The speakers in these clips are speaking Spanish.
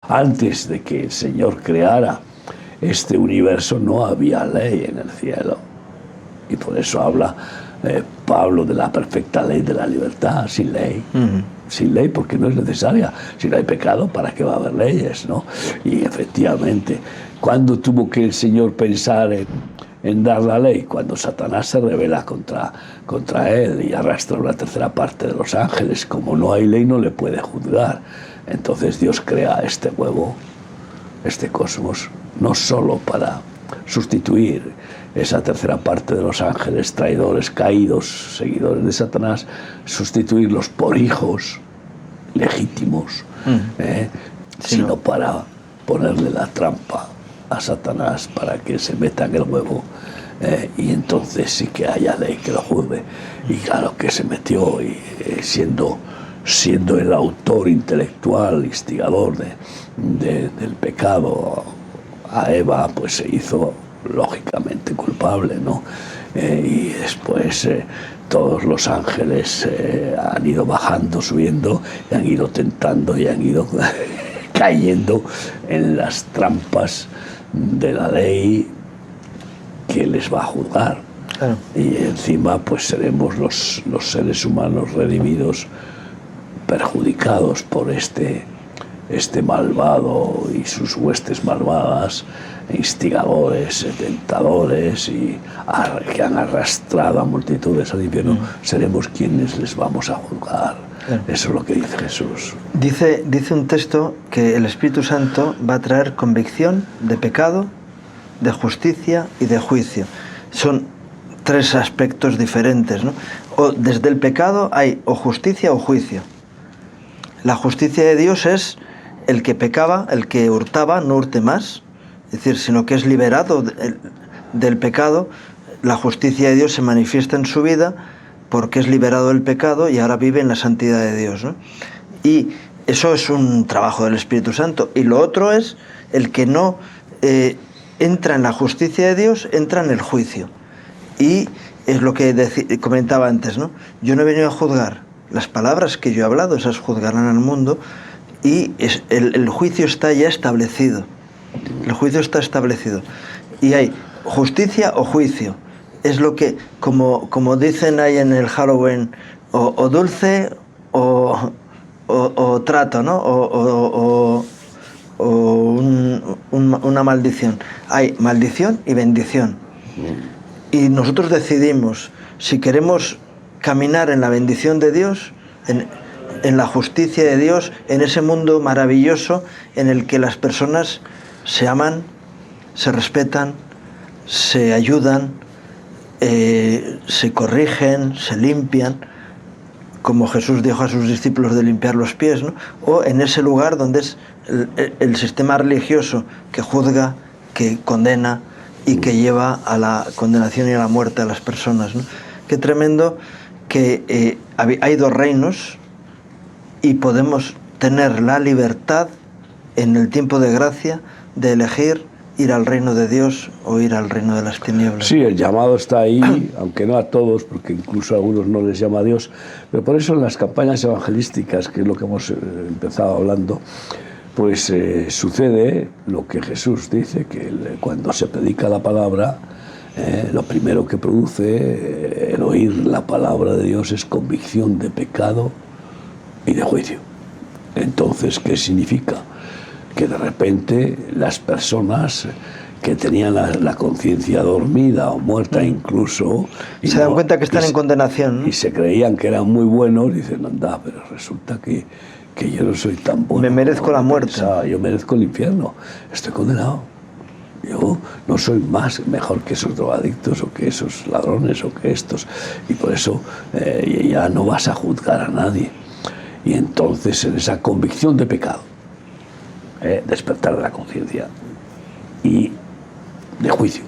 Antes de que el Señor creara este universo no había ley en el cielo. Y por eso habla Pablo de la perfecta ley de la libertad, sin ley. Sin ley porque no es necesaria. Si no hay pecado, ¿para qué va a haber leyes, no? Y efectivamente, ¿cuándo tuvo que el Señor pensar en dar la ley? Cuando Satanás se rebela contra él y arrastra una tercera parte de los ángeles. Como no hay ley, no le puede juzgar. Entonces Dios crea este huevo, este cosmos, no solo para sustituir esa tercera parte de los ángeles traidores, caídos, seguidores de Satanás, sustituirlos por hijos legítimos, sino para ponerle la trampa a Satanás para que se meta en el huevo, y entonces sí que haya ley que lo juzgue. Y claro que se metió, y siendo el autor intelectual, instigador del pecado, a Eva pues se hizo lógicamente culpable, ¿no? Y después todos los ángeles han ido bajando, subiendo, y han ido tentando y han ido cayendo en las trampas de la ley que les va a juzgar. Claro. Y encima pues seremos los seres humanos redimidos, perjudicados por este malvado y sus huestes malvadas, instigadores, tentadores, y que han arrastrado a multitudes al infierno. Seremos quienes les vamos a juzgar. Eso es lo que dice Jesús. Dice un texto que el Espíritu Santo va a traer convicción de pecado, de justicia y de juicio. Son tres aspectos diferentes, ¿no? O desde el pecado hay o justicia o juicio. La justicia de Dios es el que pecaba, el que hurtaba, no hurte más, es decir, sino que es liberado del pecado. La justicia de Dios se manifiesta en su vida porque es liberado del pecado y ahora vive en la santidad de Dios, ¿no? Y eso es un trabajo del Espíritu Santo. Y lo otro es el que no entra en la justicia de Dios, entra en el juicio. Y es lo que comentaba antes, ¿no? Yo no he venido a juzgar. Las palabras que yo he hablado, esas juzgarán al mundo, y el juicio está ya establecido. El juicio está establecido. Y hay justicia o juicio. Es lo que, como dicen ahí en el Halloween, o dulce o trato, ¿no? Una maldición. Hay maldición y bendición. Y nosotros decidimos si queremos caminar en la bendición de Dios, en la justicia de Dios, en ese mundo maravilloso en el que las personas se aman, se respetan, se ayudan, se corrigen, se limpian, como Jesús dijo a sus discípulos de limpiar los pies, ¿no? O en ese lugar donde es el sistema religioso que juzga, que condena y que lleva a la condenación y a la muerte a las personas, ¿no? Qué tremendo que hay dos reinos y podemos tener la libertad en el tiempo de gracia de elegir ir al reino de Dios o ir al reino de las tinieblas. Sí, el llamado está ahí, aunque no a todos, porque incluso a algunos no les llama a Dios, pero por eso en las campañas evangelísticas, que es lo que hemos empezado hablando, pues sucede lo que Jesús dice, que cuando se predica la palabra, lo primero que produce el oír la palabra de Dios es convicción de pecado y de juicio. Entonces, ¿qué significa? Que de repente las personas que tenían la conciencia dormida o muerta incluso, se dan cuenta que están en condenación, ¿no? Y se creían que eran muy buenos, dicen, anda, pero resulta que yo no soy tan bueno. Me merezco la muerte. Yo merezco el infierno, estoy condenado. Yo no soy mejor que esos drogadictos o que esos ladrones o que estos, y por eso ya no vas a juzgar a nadie. Y entonces en esa convicción de pecado, despertar de la conciencia y de juicio,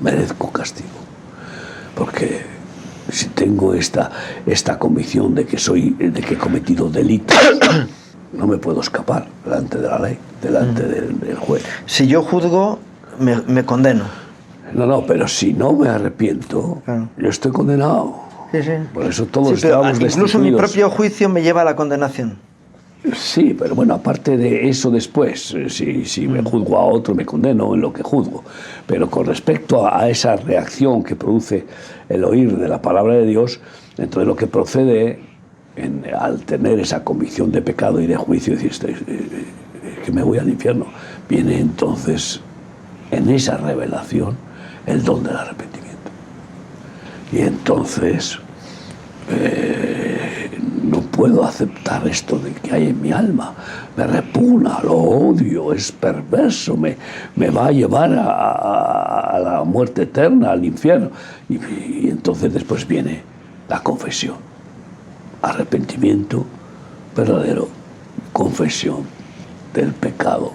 merezco castigo, porque si tengo esta convicción de que he cometido delitos, no me puedo escapar delante de la ley, delante del juez. Si yo juzgo, me condeno. No, pero si no me arrepiento, claro, yo estoy condenado. Sí. Por eso todos estamos destituidos. Incluso mi propio juicio me lleva a la condenación. Sí, pero bueno, aparte de eso después, si me juzgo a otro, me condeno en lo que juzgo. Pero con respecto a esa reacción que produce el oír de la palabra de Dios, entonces lo que procede al tener esa convicción de pecado y de juicio, decir, que me voy al infierno, viene entonces en esa revelación el don del arrepentimiento. Y entonces no puedo aceptar esto de que hay en mi alma, me repugna, lo odio, es perverso, me va a llevar a la muerte eterna, al infierno. Y entonces después viene la confesión, arrepentimiento verdadero, confesión del pecado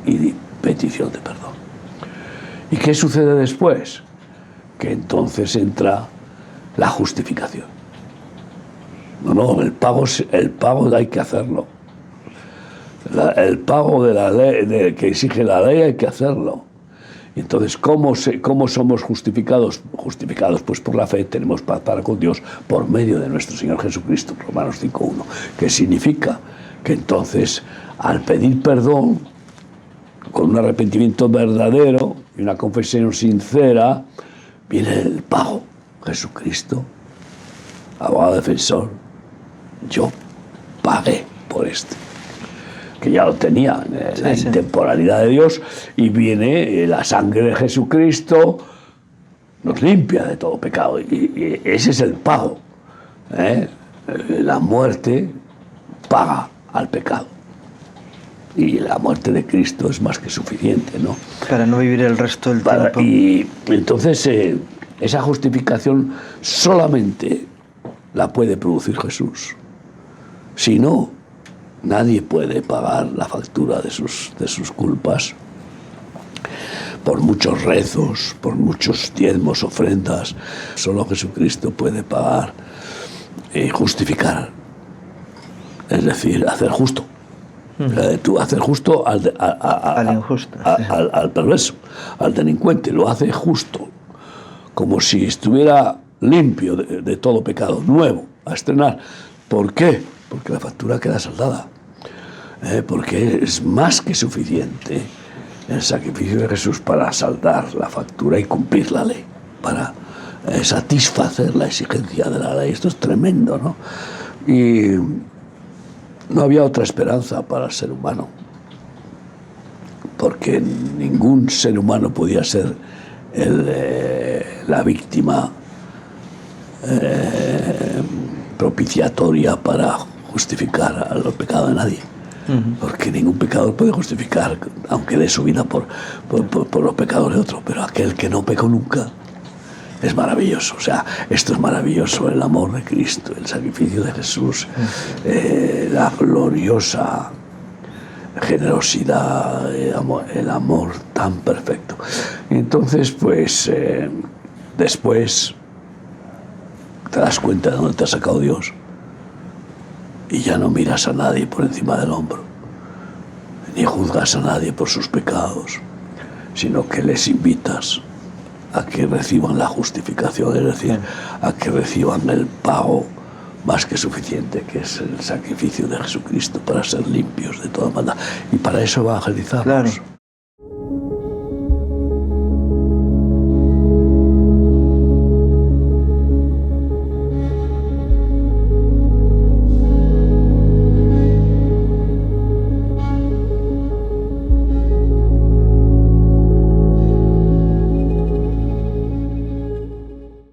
y petición de perdón. ¿Y qué sucede después? Que entonces entra la justificación. No, el pago hay que hacerlo. El pago de la ley, que exige la ley, hay que hacerlo. Y entonces, ¿cómo somos justificados? Justificados pues por la fe, tenemos paz para con Dios por medio de nuestro Señor Jesucristo, Romanos 5.1, que significa que entonces, al pedir perdón, con un arrepentimiento verdadero y una confesión sincera, viene el pago. Jesucristo, abogado defensor, yo pagué por esto, que ya lo tenía, la intemporalidad de Dios, y viene la sangre de Jesucristo, nos limpia de todo pecado, y ese es el pago. La muerte paga al pecado, y la muerte de Cristo es más que suficiente, ¿no? Para no vivir el resto del tiempo. Y entonces esa justificación solamente la puede producir Jesús. Si no, nadie puede pagar la factura de sus culpas. Por muchos rezos, por muchos diezmos, ofrendas, solo Jesucristo puede pagar y justificar. Es decir, hacer justo. Tú haces justo al injusto, al perverso, al delincuente, lo hace justo, como si estuviera limpio de todo pecado, nuevo, a estrenar. ¿Por qué? Porque la factura queda saldada. Porque es más que suficiente el sacrificio de Jesús para saldar la factura y cumplir la ley, para satisfacer la exigencia de la ley. Esto es tremendo, ¿no? Y no había otra esperanza para el ser humano, porque ningún ser humano podía ser la víctima propiciatoria para justificar los pecados de nadie. Porque ningún pecador puede justificar, aunque dé su vida por los pecados de otro, pero aquel que no pecó nunca. Es maravilloso, o sea, esto es maravilloso, el amor de Cristo, el sacrificio de Jesús, la gloriosa generosidad, el amor tan perfecto. Y entonces, pues, después te das cuenta de dónde te ha sacado Dios y ya no miras a nadie por encima del hombro, ni juzgas a nadie por sus pecados, sino que les invitas a que reciban la justificación, es decir, a que reciban el pago más que suficiente, que es el sacrificio de Jesucristo para ser limpios de toda maldad. Y para eso evangelizamos. Claro.